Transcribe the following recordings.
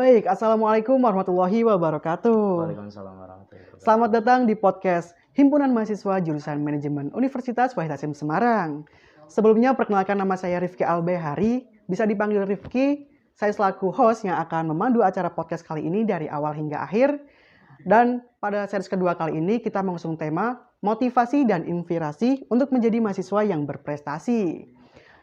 Baik, Assalamualaikum warahmatullahi wabarakatuh. Waalaikumsalam warahmatullahi wabarakatuh. Selamat datang di podcast Himpunan Mahasiswa Jurusan Manajemen Universitas Wahid Hasyim Semarang. Sebelumnya perkenalkan nama saya Rifki Albehari, bisa dipanggil Rifki. Saya selaku host yang akan memandu acara podcast kali ini dari awal hingga akhir. Dan pada series kedua kali ini kita mengusung tema motivasi dan inspirasi untuk menjadi mahasiswa yang berprestasi.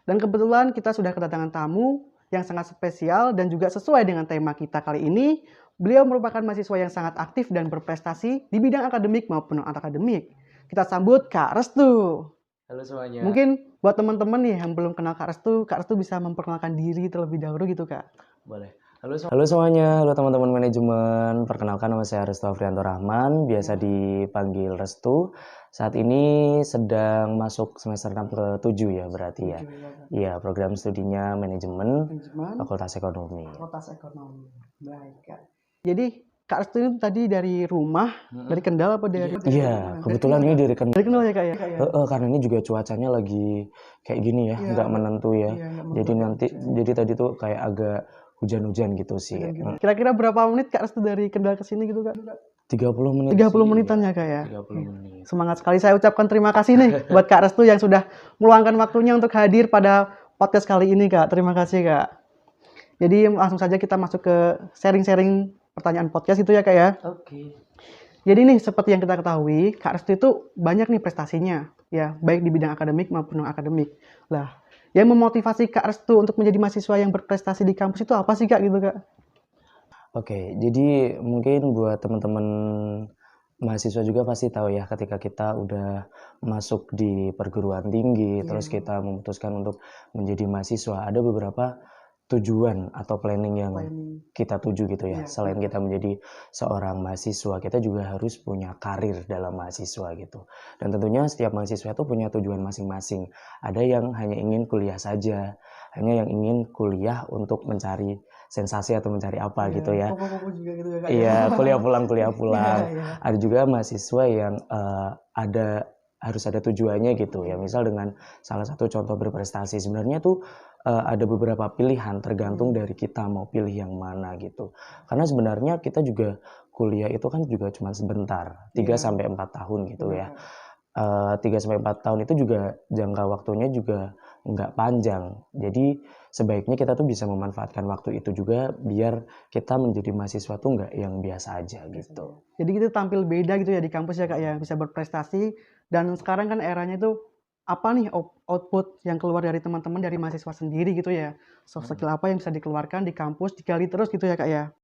Dan kebetulan kita sudah kedatangan tamu yang sangat spesial dan juga sesuai dengan tema kita kali ini. Beliau merupakan mahasiswa yang sangat aktif dan berprestasi di bidang akademik maupun non-akademik. Kita sambut Kak Restu. Halo semuanya. Mungkin buat teman-teman nih yang belum kenal Kak Restu bisa memperkenalkan diri terlebih dahulu gitu Kak. Boleh. Halo semuanya, halo teman-teman manajemen. Perkenalkan nama saya Restu Afrianto Rahman, biasa dipanggil Restu. Saat ini sedang masuk semester 6 ke 7 ya berarti ya. Iya, program studinya manajemen, Fakultas Ekonomi. Fakultas Ekonomi. Baik Kak. Jadi Kak Restu itu tadi dari rumah, dari Kendal apa dari? Iya, kebetulan ini dari Kendal. Dari Kendal ya Kak ya? Karena ini juga cuacanya lagi kayak gini ya, nggak menentu ya. Jadi tadi tuh kayak agak hujan-hujan gitu sih. Kira-kira berapa menit Kak Restu dari Kendal ke sini gitu Kak? 30 menit. 30 menitan ya Kak ya? 30 menit. Semangat sekali. Saya ucapkan terima kasih nih buat Kak Restu yang sudah meluangkan waktunya untuk hadir pada podcast kali ini Kak. Terima kasih Kak. Jadi langsung saja kita masuk ke sharing-sharing pertanyaan podcast itu ya Kak ya. Oke. Jadi nih seperti yang kita ketahui, Kak Restu itu banyak nih prestasinya. Ya, baik di bidang akademik maupun non-akademik. Lah, yang memotivasi Kak Restu untuk menjadi mahasiswa yang berprestasi di kampus itu apa sih Kak gitu Kak? Oke, jadi mungkin buat teman-teman mahasiswa juga pasti tahu ya ketika kita udah masuk di perguruan tinggi, terus kita memutuskan untuk menjadi mahasiswa, ada beberapa tujuan atau planning yang kita tuju gitu ya. Selain kita menjadi seorang mahasiswa, kita juga harus punya karir dalam mahasiswa gitu. Dan tentunya setiap mahasiswa itu punya tujuan masing-masing. Ada yang hanya ingin kuliah saja, hanya yang ingin kuliah untuk mencari sensasi atau mencari apa gitu ya. Juga gitu ya Kak. Iya, kuliah pulang. Ada juga mahasiswa yang harus ada tujuannya gitu ya. Misal dengan salah satu contoh berprestasi, sebenarnya tuh ada beberapa pilihan tergantung dari kita mau pilih yang mana gitu. Karena sebenarnya kita juga kuliah itu kan juga cuma sebentar, 3 sampai 4 tahun gitu ya. 3 sampai 4 tahun itu juga jangka waktunya juga nggak panjang. Jadi sebaiknya kita tuh bisa memanfaatkan waktu itu juga biar kita menjadi mahasiswa tuh nggak yang biasa aja gitu. Jadi kita tampil beda gitu ya di kampus ya Kak ya, bisa berprestasi. Dan sekarang kan eranya itu apa nih output yang keluar dari teman-teman dari mahasiswa sendiri gitu ya. Soft skill apa yang bisa dikeluarkan di kampus, digali terus gitu ya Kak ya.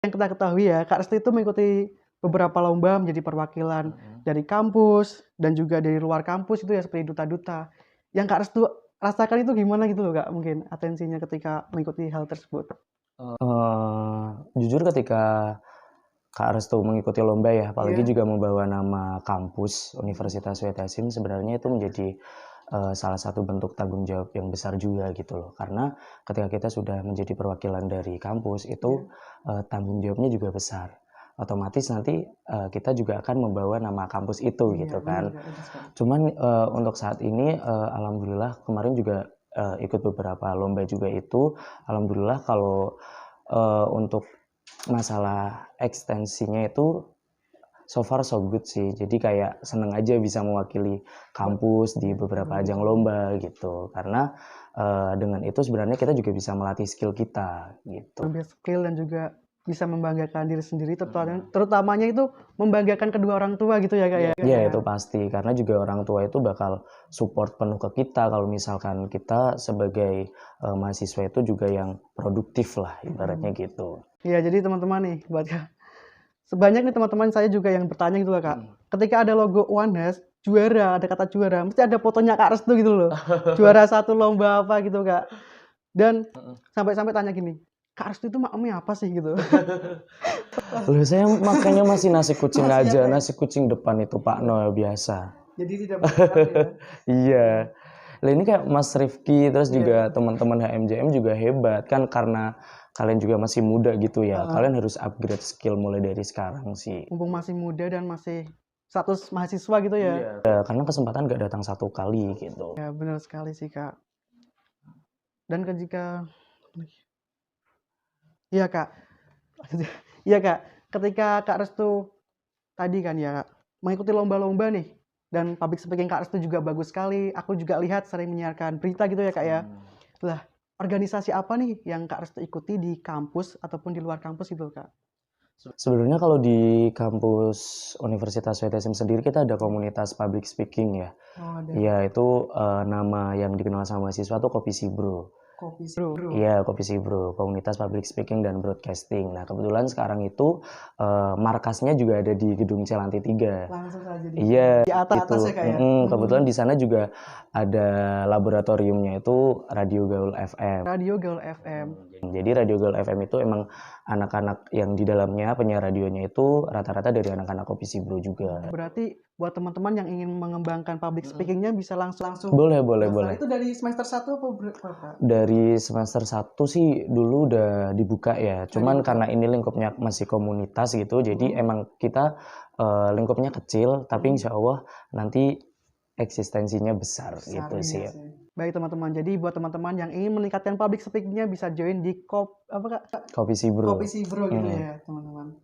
Yang kita ketahui ya, Kak Restu itu mengikuti beberapa lomba menjadi perwakilan dari kampus dan juga dari luar kampus itu ya seperti duta-duta. Yang Kak Restu rasakan itu gimana gitu loh Kak, mungkin atensinya ketika mengikuti hal tersebut? Jujur ketika Kak Restu mengikuti lomba ya, apalagi juga membawa nama kampus Universitas Wahid Hasyim, sebenarnya itu menjadi salah satu bentuk tanggung jawab yang besar juga gitu loh. Karena ketika kita sudah menjadi perwakilan dari kampus itu tanggung jawabnya juga besar. Otomatis nanti kita juga akan membawa nama kampus itu gitu kan. Cuman untuk saat ini alhamdulillah kemarin juga ikut beberapa lomba juga itu. Alhamdulillah kalau untuk masalah ekstensinya itu so far so good sih. Jadi kayak seneng aja bisa mewakili kampus di beberapa ajang lomba gitu. Karena dengan itu sebenarnya kita juga bisa melatih skill kita gitu. Lebih skill dan juga bisa membanggakan diri sendiri, terutamanya itu membanggakan kedua orang tua gitu ya Kak ya? Iya itu pasti, karena juga orang tua itu bakal support penuh ke kita kalau misalkan kita sebagai mahasiswa itu juga yang produktif lah ibaratnya gitu. Iya, jadi teman-teman nih buat sebanyak nih teman-teman saya juga yang bertanya gitu loh Kak. Ketika ada logo UNHAS, juara, ada kata juara, mesti ada fotonya Kak Restu gitu loh. Juara satu lomba apa gitu Kak. Dan sampai-sampai tanya gini, Kak Restu itu makamnya apa sih gitu? Loh, saya makanya masih nasi kucing aja, nasi kucing depan itu Pak Noel biasa. Jadi tidak berdebat ya? Iya. Lah ini kayak Mas Rifki terus juga teman-teman HMJM juga hebat kan karena kalian juga masih muda gitu ya. Kalian harus upgrade skill mulai dari sekarang sih. Mumpung masih muda dan masih status mahasiswa gitu ya? Iya, karena kesempatan gak datang satu kali gitu. Ya benar sekali sih Kak. Dan jika iya Kak, Iya Kak, ketika Kak Restu tadi kan ya mengikuti lomba-lomba nih dan public speaking Kak Restu juga bagus sekali. Aku juga lihat sering menyiarkan berita gitu ya Kak ya. Lah, organisasi apa nih yang Kak Restu ikuti di kampus ataupun di luar kampus gitu Kak? Sebenarnya kalau di kampus Universitas WTSM sendiri kita ada komunitas public speaking ya. Oh, ada Iya, itu nama yang dikenal sama mahasiswa tuh Kopisi Bro. kopi bro. Iya, Kopisi Bro, komunitas public speaking dan broadcasting. Nah, kebetulan sekarang itu markasnya juga ada di Gedung C Lantai 3. Langsung saja Iya, di atas itu. ya Kak ya. Kebetulan di sana juga ada laboratoriumnya itu Radio Gaul FM. Radio Gaul FM. Jadi Radio Gaul FM itu emang anak-anak yang di dalamnya penyiar radionya itu rata-rata dari anak-anak Kopisi Bro juga. Berarti buat teman-teman yang ingin mengembangkan public speakingnya bisa langsung. Boleh. Itu dari semester 1 apa Kak? Dari semester 1 sih dulu udah dibuka ya. Cuman karena ini lingkupnya masih komunitas gitu, jadi emang kita lingkupnya kecil, tapi insya Allah nanti eksistensinya besar gitu sih. Baik teman-teman, jadi buat teman-teman yang ingin meningkatkan public speakingnya bisa join di Kopisi Bro. Kopisi Bro gitu ya teman-teman.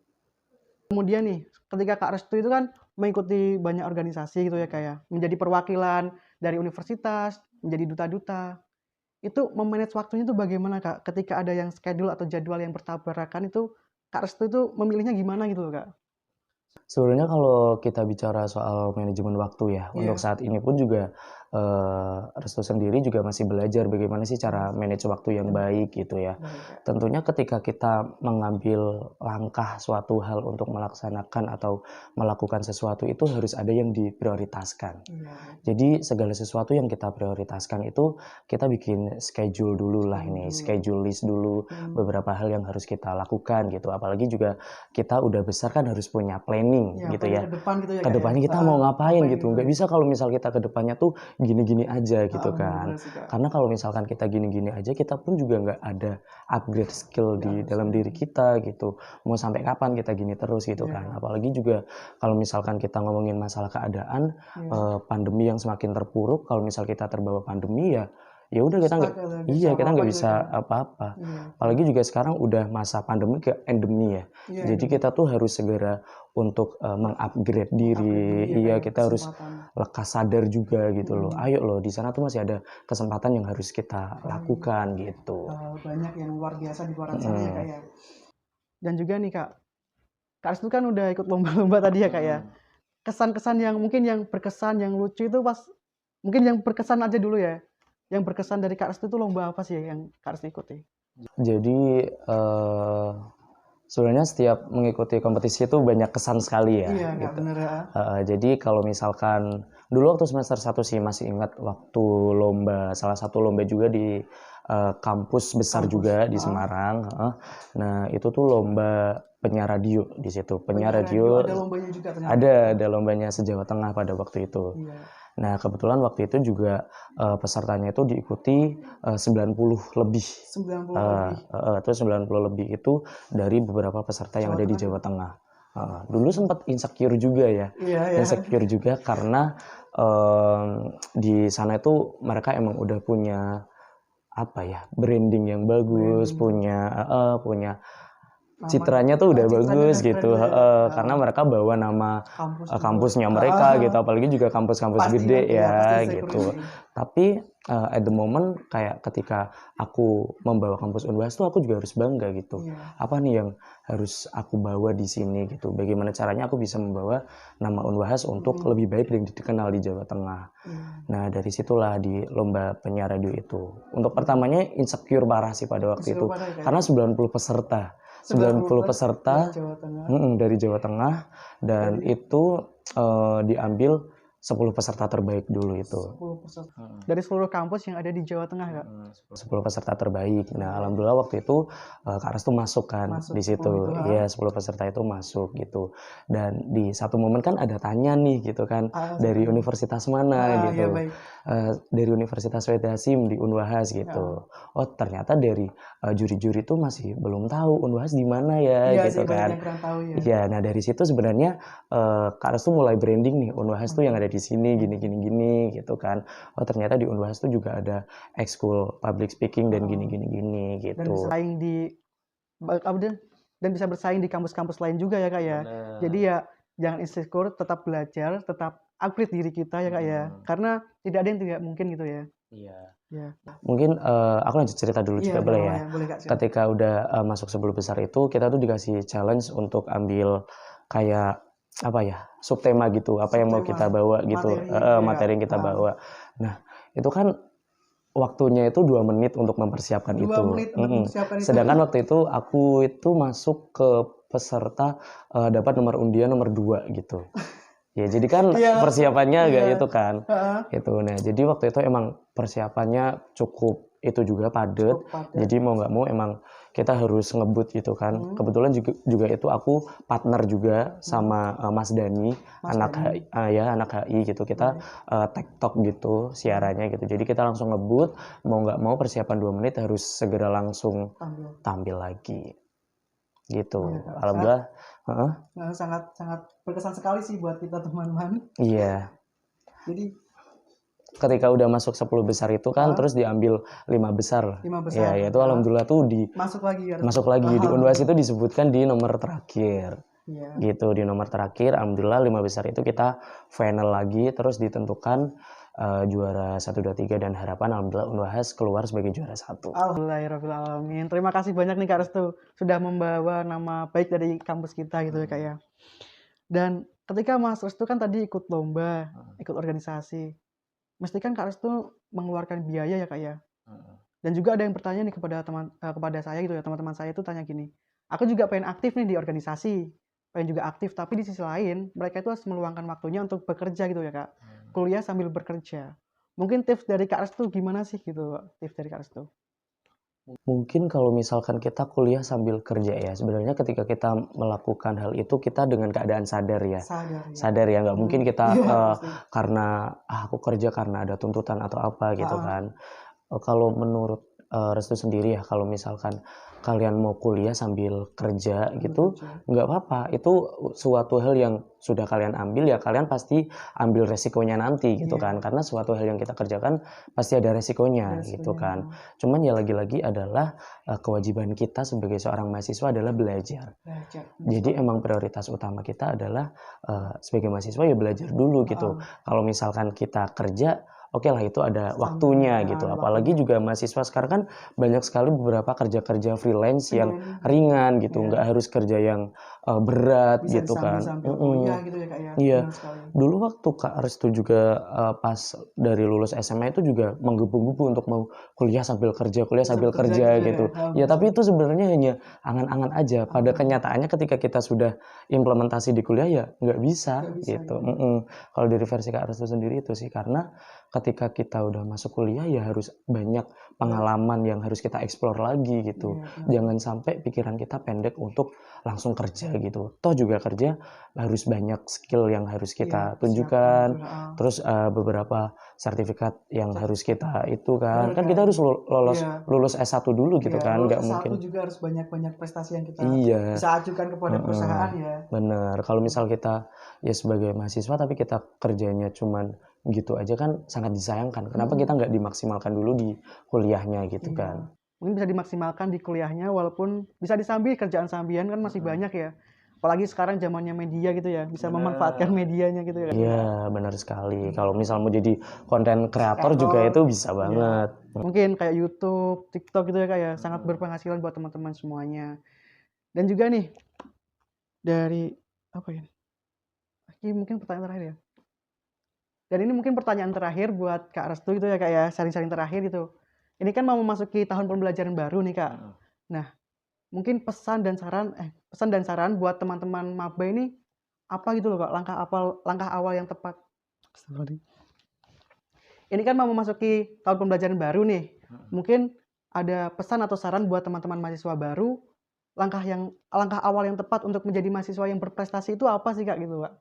Kemudian nih, ketika Kak Restu itu kan mengikuti banyak organisasi gitu ya kayak menjadi perwakilan dari universitas, menjadi duta-duta. Itu memanage waktunya itu bagaimana Kak? Ketika ada yang schedule atau jadwal yang bertabrakan itu Kak Restu itu memilihnya gimana gitu loh Kak? Sebenarnya kalau kita bicara soal manajemen waktu ya, untuk saat ini pun juga Restu sendiri juga masih belajar bagaimana sih cara manage waktu yang baik gitu ya. Tentunya ketika kita mengambil langkah suatu hal untuk melaksanakan atau melakukan sesuatu itu harus ada yang diprioritaskan. Jadi segala sesuatu yang kita prioritaskan itu kita bikin schedule dulu lah ini, schedule list dulu beberapa hal yang harus kita lakukan gitu. Apalagi juga kita udah besar kan harus punya planning gitu ya. Ke depannya kita mau ngapain gitu. Nggak bisa kalau misal kita ke depannya tuh gini-gini aja gitu kan. Karena kalau misalkan kita gini-gini aja kita pun juga nggak ada upgrade skill di dalam diri kita gitu. Mau sampai kapan kita gini terus gitu kan. Apalagi juga kalau misalkan kita ngomongin masalah keadaan pandemi yang semakin terpuruk, kalau misal kita terbawa pandemi ya udah kita nggak bisa apa-apa. Apalagi juga sekarang udah masa pandemi ke endemi ya. Jadi kita tuh harus segera untuk mengupgrade diri. Kita harus lekas sadar juga gitu loh. Ayo loh, di sana tuh masih ada kesempatan yang harus kita lakukan gitu. Banyak yang luar biasa di luar sana ya Kak ya. Dan juga nih Kak Restu kan udah ikut lomba-lomba tadi ya Kak ya. Kesan-kesan yang mungkin yang berkesan, yang lucu itu mungkin yang berkesan aja dulu ya. Yang berkesan dari Kak Restu itu lomba apa sih yang Kak Restu ikuti? Jadi sebenarnya setiap mengikuti kompetisi itu banyak kesan sekali ya. Iya, gitu. bener ya. Jadi kalau misalkan dulu waktu semester 1 sih masih ingat waktu salah satu lomba juga di kampus besar juga di Semarang. Nah itu tuh lomba penyiar radio di situ. Penyiar radio ada lombanya juga ternyata. ada lombanya se-Jawa Tengah pada waktu itu. Nah kebetulan waktu itu juga pesertanya itu diikuti 90 lebih. 90 lebih. Terus 90 lebih itu dari beberapa peserta yang ada di Jawa Tengah. Dulu sempat insecure juga ya. Insecure juga karena di sana itu mereka emang udah punya branding yang bagus, punya citranya tuh udah bagus gitu. Karena mereka bawa nama kampusnya mereka gitu, apalagi juga kampus-kampus gede ya gitu. Tapi at the moment kayak ketika aku membawa kampus Unwahas tuh aku juga harus bangga gitu. Apa nih yang harus aku bawa di sini gitu. Bagaimana caranya aku bisa membawa nama Unwahas untuk lebih baik dan dikenal di Jawa Tengah. Nah dari situlah di lomba penyiar radio itu. Untuk pertamanya insecure parah sih pada waktu itu. Karena 90 peserta. 90 peserta dari Jawa Tengah dan itu diambil 10 peserta terbaik dulu itu. 10 peserta. Dari seluruh kampus yang ada di Jawa Tengah Kak? 10 peserta terbaik. Nah alhamdulillah waktu itu Kak Restu masuk kan di situ. Iya 10 peserta itu masuk gitu. Dan di satu momen kan ada tanya nih gitu kan dari universitas mana gitu. Dari Universitas WTSim di Unwahas gitu. Oh ternyata dari juri-juri itu masih belum tahu Unwahas di mana ya gitu kan. Iya nah dari situ sebenarnya Kak Restu mulai branding nih Unwahas tuh yang ada di sini gini gitu kan. Oh ternyata di Unwahas tuh juga ada ekskul public speaking dan gini gitu. Dan bersaing di dan bisa bersaing di kampus-kampus lain juga ya Kak ya. Bener. Jadi ya jangan insecure, tetap belajar, tetap upgrade diri kita ya Kak ya. Karena tidak ada yang tidak mungkin gitu ya. Iya. Ya. Mungkin aku lanjut cerita dulu juga boleh ya. Boleh Kak. Ketika udah masuk 10 besar itu kita tuh dikasih challenge untuk ambil kayak apa ya, subtema gitu, apa yang mau kita bawa gitu, materi yang kita bawa. Nah, itu kan waktunya itu 2 menit untuk mempersiapkan 2 itu. menit untuk mempersiapkan itu. Sedangkan waktu itu aku itu masuk ke peserta dapat nomor undian nomor 2 gitu. Ya, jadi kan persiapannya agak itu kan. Itu. Nah, jadi waktu itu emang persiapannya cukup itu juga padat. Jadi mau nggak mau emang kita harus ngebut gitu kan. Kebetulan juga itu aku partner juga sama Mas Dani, anak HI gitu. Kita TikTok gitu siarannya gitu. Jadi kita langsung ngebut, mau nggak mau persiapan 2 menit harus segera langsung tampil lagi. Gitu. Alhamdulillah. Sangat berkesan sekali sih buat kita teman-teman. Iya. Jadi ketika udah masuk 10 besar itu kan terus diambil 5 besar. Ya, itu alhamdulillah tuh masuk lagi di Unwas itu disebutkan di nomor terakhir. Gitu, di nomor terakhir alhamdulillah 5 besar itu kita final lagi terus ditentukan juara 1 2 3 dan harapan alhamdulillah Unwas keluar sebagai juara 1. Alhamdulillahirabbil alamin. Terima kasih banyak nih Kak Restu sudah membawa nama baik dari kampus kita gitu ya Kak ya. Dan ketika Mas Restu kan tadi ikut lomba, ikut organisasi. Mesti kan Kak Restu mengeluarkan biaya ya Kak ya. Dan juga ada yang bertanya nih kepada saya gitu ya, teman-teman saya itu tanya gini. Aku juga pengen aktif nih di organisasi, pengen juga aktif, tapi di sisi lain mereka itu harus meluangkan waktunya untuk bekerja gitu ya Kak. Kuliah sambil bekerja. Mungkin tips dari Kak Restu gimana sih gitu, tips dari Kak Restu? Mungkin kalau misalkan kita kuliah sambil kerja ya, sebenarnya ketika kita melakukan hal itu kita dengan keadaan sadar ya. Sadar ya, nggak mungkin kita karena aku kerja karena ada tuntutan atau apa gitu kan. Kalau menurut Restu sendiri ya, kalau misalkan kalian mau kuliah sambil kerja gitu, nggak apa-apa. Itu suatu hal yang sudah kalian ambil ya, kalian pasti ambil resikonya nanti gitu kan. Karena suatu hal yang kita kerjakan pasti ada resikonya gitu kan. Cuman ya lagi-lagi adalah kewajiban kita sebagai seorang mahasiswa adalah belajar. Jadi emang prioritas utama kita adalah sebagai mahasiswa ya belajar dulu gitu. Kalau misalkan kita kerja, oke lah itu ada waktunya gitu. Apalagi juga mahasiswa sekarang kan banyak sekali beberapa kerja-kerja freelance yang ringan gitu, nggak harus kerja yang berat bisa gitu kan. Gitu ya, Kak, ya. Iya. Dulu waktu Kak Restu juga pas dari lulus SMA itu juga menggebu-gebu untuk mau kuliah sambil kerja gitu. Ya tapi itu sebenarnya hanya angan-angan aja. Pada kenyataannya ketika kita sudah implementasi di kuliah ya nggak bisa gitu. Kalau dari versi Kak Restu sendiri itu sih, karena ketika kita udah masuk kuliah ya harus banyak pengalaman yang harus kita explore lagi gitu. Jangan sampai pikiran kita pendek untuk langsung kerja gitu. Toh juga kerja harus banyak skill yang harus kita tunjukkan. Terus beberapa sertifikat yang harus kita itu kan. Kan kita harus lulus S1 dulu gitu kan. Nggak mungkin. S1 juga harus banyak prestasi yang kita bisa ajukan kepada perusahaan ya. Bener. Kalau misal kita ya sebagai mahasiswa tapi kita kerjanya cuman gitu aja kan sangat disayangkan. Kenapa kita nggak dimaksimalkan dulu di kuliahnya gitu kan? Mungkin bisa dimaksimalkan di kuliahnya walaupun bisa disambi kerjaan sambian kan masih banyak ya. Apalagi sekarang zamannya media gitu ya, bisa memanfaatkan medianya gitu ya. Iya, benar sekali. Kalau misal mau jadi konten kreator juga itu bisa banget. Mungkin kayak YouTube, TikTok gitu ya kayak sangat berpenghasilan buat teman-teman semuanya. Dan juga nih dari apa ya? Ini mungkin pertanyaan terakhir ya. Dan ini mungkin pertanyaan terakhir buat Kak Restu gitu ya Kak ya, sharing-sharing terakhir gitu. Ini kan mau memasuki tahun pembelajaran baru nih Kak. Nah, mungkin pesan dan saran buat teman-teman maba ini apa gitu loh Kak, langkah awal yang tepat. Ini kan mau memasuki tahun pembelajaran baru nih. Mungkin ada pesan atau saran buat teman-teman mahasiswa baru, langkah awal yang tepat untuk menjadi mahasiswa yang berprestasi itu apa sih Kak gitu Kak?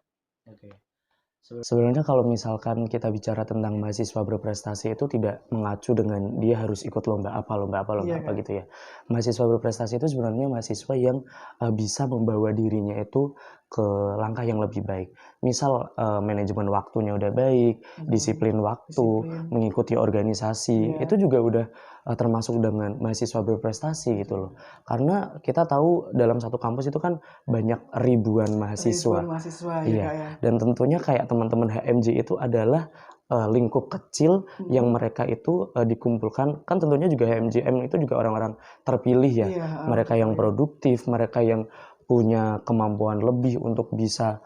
Sebenarnya kalau misalkan kita bicara tentang mahasiswa berprestasi itu tidak mengacu dengan dia harus ikut lomba apa gitu ya. Mahasiswa berprestasi itu sebenarnya mahasiswa yang bisa membawa dirinya itu ke langkah yang lebih baik. Misal manajemen waktunya udah baik, disiplin waktu, mengikuti organisasi, itu juga udah termasuk dengan mahasiswa berprestasi gitu loh. Karena kita tahu dalam satu kampus itu kan banyak ribuan mahasiswa. Iya. Dan tentunya kayak teman-teman HMJ itu adalah lingkup kecil yang mereka itu dikumpulkan, kan tentunya juga HMJM itu juga orang-orang terpilih ya, mereka yang produktif, mereka yang punya kemampuan lebih untuk bisa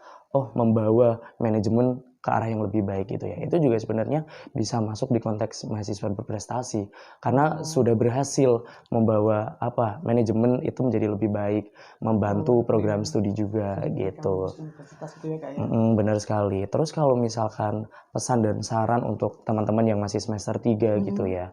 membawa manajemen ke arah yang lebih baik gitu ya. Itu juga sebenarnya bisa masuk di konteks mahasiswa berprestasi karena sudah berhasil membawa manajemen itu menjadi lebih baik, membantu program studi juga gitu. Benar sekali. Terus kalau misalkan pesan dan saran untuk teman-teman yang masih semester 3 gitu ya,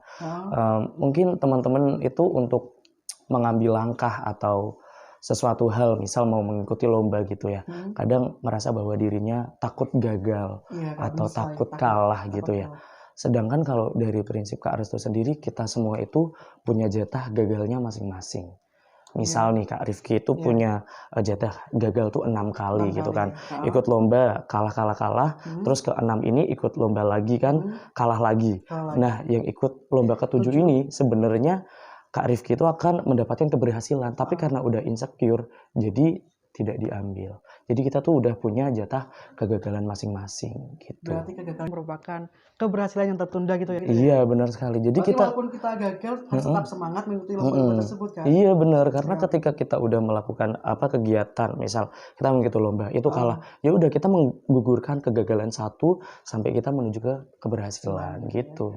mungkin teman-teman itu untuk mengambil langkah atau sesuatu hal, misal mau mengikuti lomba gitu ya, kadang merasa bahwa dirinya takut gagal atau takut kalah gitu ya. Sedangkan kalau dari prinsip Kak Restu sendiri, kita semua itu punya jatah gagalnya masing-masing. Misal nih Kak Rifki itu punya jatah gagal tuh 6 kali gitu kan. Ikut lomba kalah, terus ke 6 ini ikut lomba lagi kan, kalah lagi. Nah, yang ikut lomba ke-7 ini sebenarnya Kak Rifki itu akan mendapatkan keberhasilan, tapi karena udah insecure, jadi tidak diambil. Jadi kita tuh udah punya jatah kegagalan masing-masing gitu. Berarti kegagalan merupakan keberhasilan yang tertunda gitu ya? Iya, benar sekali. Jadi walaupun kita gagal, harus tetap semangat mengikuti lomba tersebut kan? Iya benar, karena ketika kita udah melakukan kegiatan, misal kita mengikuti lomba, itu kalah, ya udah kita menggugurkan kegagalan satu sampai kita menuju ke keberhasilan gitu.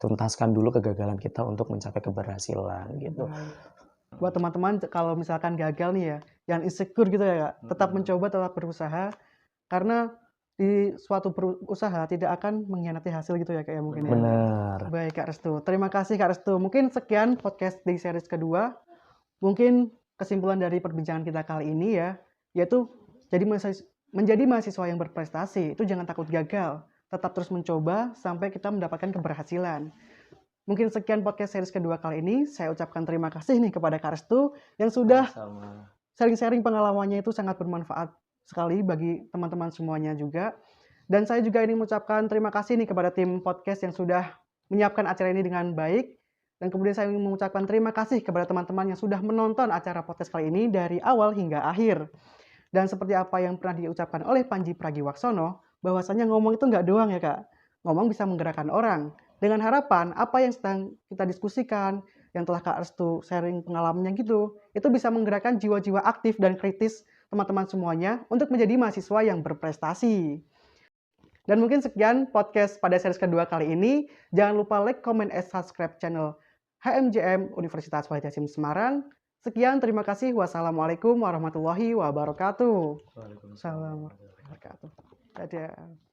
Tuntaskan dulu kegagalan kita untuk mencapai keberhasilan gitu. Buat teman-teman kalau misalkan gagal nih ya, yang insecure gitu ya Kak, tetap mencoba, tetap berusaha, karena di suatu usaha tidak akan mengkhianati hasil gitu ya Kak ya mungkin ya. Benar. Baik Kak Restu, terima kasih Kak Restu. Mungkin sekian podcast di series kedua. Mungkin kesimpulan dari perbincangan kita kali ini ya, yaitu menjadi mahasiswa yang berprestasi itu jangan takut gagal, tetap terus mencoba sampai kita mendapatkan keberhasilan. Mungkin sekian podcast series kedua kali ini. Saya ucapkan terima kasih nih kepada Kak Restu yang sudah sharing-sharing pengalamannya, itu sangat bermanfaat sekali bagi teman-teman semuanya juga. Dan saya juga ingin mengucapkan terima kasih nih kepada tim podcast yang sudah menyiapkan acara ini dengan baik. Dan kemudian saya ingin mengucapkan terima kasih kepada teman-teman yang sudah menonton acara podcast kali ini dari awal hingga akhir. Dan seperti apa yang pernah diucapkan oleh Panji Pragiwaksono, bahwasanya ngomong itu nggak doang ya Kak. Ngomong bisa menggerakkan orang. Dengan harapan apa yang sedang kita diskusikan, yang telah Kak Restu sharing pengalamannya gitu, itu bisa menggerakkan jiwa-jiwa aktif dan kritis teman-teman semuanya untuk menjadi mahasiswa yang berprestasi. Dan mungkin sekian podcast pada series kedua kali ini. Jangan lupa like, comment, and subscribe channel HMJM Universitas Wahid Hasim Semarang. Sekian, terima kasih. Wassalamualaikum warahmatullahi wabarakatuh. Waalaikumsalam warahmatullahi wabarakatuh. Dadah.